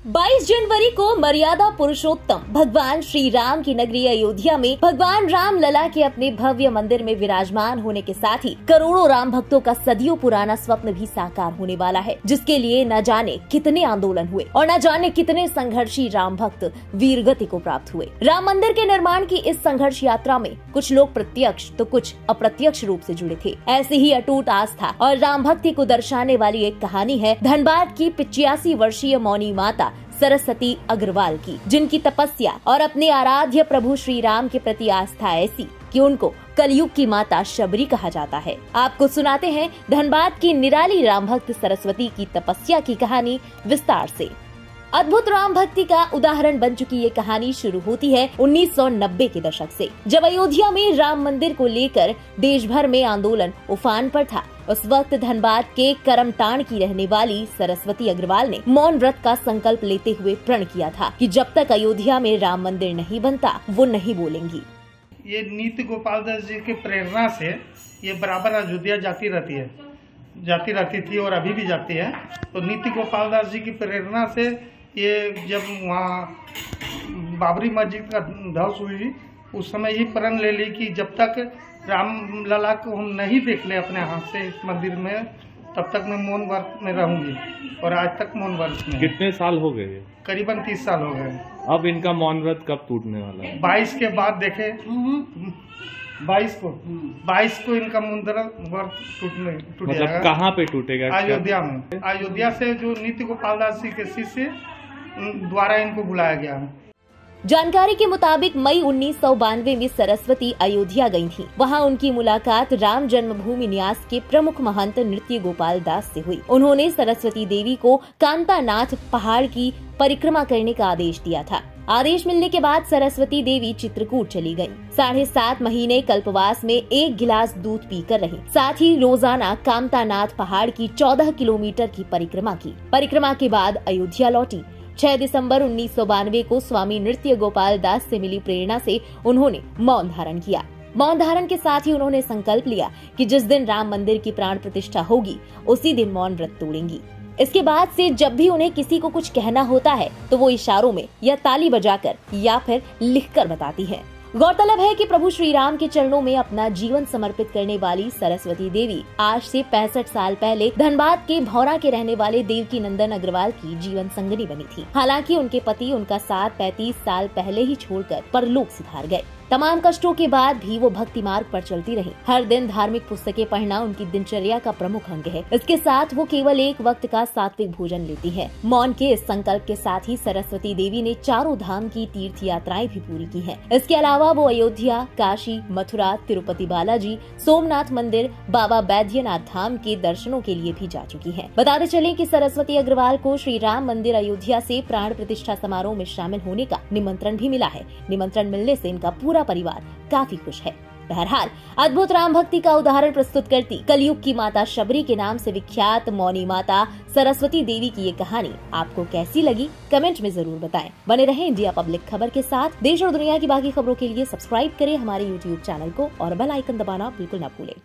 22 जनवरी को मर्यादा पुरुषोत्तम भगवान श्री राम की नगरी अयोध्या में भगवान राम लला के अपने भव्य मंदिर में विराजमान होने के साथ ही करोड़ों राम भक्तों का सदियों पुराना स्वप्न भी साकार होने वाला है, जिसके लिए न जाने कितने आंदोलन हुए और न जाने कितने संघर्षी राम भक्त वीरगति को प्राप्त हुए। राम मंदिर के निर्माण की इस संघर्ष यात्रा में कुछ लोग प्रत्यक्ष तो कुछ अप्रत्यक्ष रूप से जुड़े थे। ऐसी ही अटूट आस्था और राम भक्ति को दर्शाने वाली एक कहानी है धनबाद की 85 वर्षीय मौनी माता सरस्वती अग्रवाल की, जिनकी तपस्या और अपने आराध्य प्रभु श्री राम के प्रति आस्था ऐसी कि उनको कलयुग की माता शबरी कहा जाता है। आपको सुनाते हैं धनबाद की निराली राम भक्त सरस्वती की तपस्या की कहानी विस्तार से। अद्भुत राम भक्ति का उदाहरण बन चुकी ये कहानी शुरू होती है 1990 के दशक से, जब अयोध्या में राम मंदिर को लेकर देश भर में आंदोलन उफान पर था। उस वक्त धनबाद के करमटाण की रहने वाली सरस्वती अग्रवाल ने मौन व्रत का संकल्प लेते हुए प्रण किया था कि जब तक अयोध्या में राम मंदिर नहीं बनता वो नहीं बोलेंगी। ये नीति गोपाल दास जी की प्रेरणा से ये बराबर अयोध्या जाती रहती थी और अभी भी जाती है। तो नीति गोपाल दास जी की प्रेरणा से ये जब वहाँ बाबरी मस्जिद का ध्वंस हुई उस समय ही प्रण ले ली कि जब तक राम लला को हम नहीं देख ले अपने हाथ से इस मंदिर में तब तक मैं मौन व्रत में रहूंगी। और आज तक मौन व्रत में। कितने साल हो गए? करीबन 30 साल हो गए। अब इनका मौन व्रत कब टूटने वाला है? 22 के बाद देखे 22 को इनका मौन व्रत टूट मतलब जाएगा। कहाँ पे टूटेगा? अयोध्या में। अयोध्या से जो नीति गोपाल दास जी के शिष्य द्वारा इनको बुलाया गया है। जानकारी के मुताबिक मई 1992 में सरस्वती अयोध्या गई थी। वहां उनकी मुलाकात राम जन्मभूमि न्यास के प्रमुख महंत नृत्य गोपाल दास से हुई। उन्होंने सरस्वती देवी को कांतानाथ पहाड़ की परिक्रमा करने का आदेश दिया था। आदेश मिलने के बाद सरस्वती देवी चित्रकूट चली गयी। 7.5 महीने कल्पवास में 1 गिलास दूध पीकर रही। साथ ही रोजाना कांतानाथ पहाड़ की 14 किलोमीटर की परिक्रमा की। परिक्रमा के बाद अयोध्या लौटी। 6 दिसंबर 1992 को स्वामी नृत्य गोपाल दास से मिली प्रेरणा से उन्होंने मौन धारण किया। मौन धारण के साथ ही उन्होंने संकल्प लिया कि जिस दिन राम मंदिर की प्राण प्रतिष्ठा होगी उसी दिन मौन व्रत तोड़ेंगी। इसके बाद से जब भी उन्हें किसी को कुछ कहना होता है तो वो इशारों में या ताली बजाकर या फिर लिखकर बताती हैं। गौरतलब है कि प्रभु श्री राम के चरणों में अपना जीवन समर्पित करने वाली सरस्वती देवी आज से 65 साल पहले धनबाद के भौरा के रहने वाले देवकी नंदन अग्रवाल की जीवन संगिनी बनी थी। हालांकि उनके पति उनका साथ 35 साल पहले ही छोड़कर परलोक सिधार गए। तमाम कष्टों के बाद भी वो भक्ति मार्ग पर चलती रही। हर दिन धार्मिक पुस्तकें पढ़ना उनकी दिनचर्या का प्रमुख अंग है। इसके साथ वो केवल एक वक्त का सात्विक भोजन लेती है। मौन के इस संकल्प के साथ ही सरस्वती देवी ने चारों धाम की तीर्थ यात्राएं भी पूरी की हैं। इसके अलावा वो अयोध्या, काशी, मथुरा, तिरुपति बालाजी, सोमनाथ मंदिर, बाबा बैद्यनाथ धाम के दर्शनों के लिए भी जा चुकी है। बताते चले कि सरस्वती अग्रवाल को श्री राम मंदिर अयोध्या से प्राण प्रतिष्ठा समारोह में शामिल होने का निमंत्रण भी मिला है। निमंत्रण मिलने से इनका पूरा परिवार काफी खुश है। बहरहाल अद्भुत राम भक्ति का उदाहरण प्रस्तुत करती कलयुग की माता शबरी के नाम से विख्यात मौनी माता सरस्वती देवी की ये कहानी आपको कैसी लगी कमेंट में जरूर बताएं। बने रहें इंडिया पब्लिक खबर के साथ। देश और दुनिया की बाकी खबरों के लिए सब्सक्राइब करें हमारे YouTube चैनल को और बेल आइकन दबाना बिल्कुल न भूलें।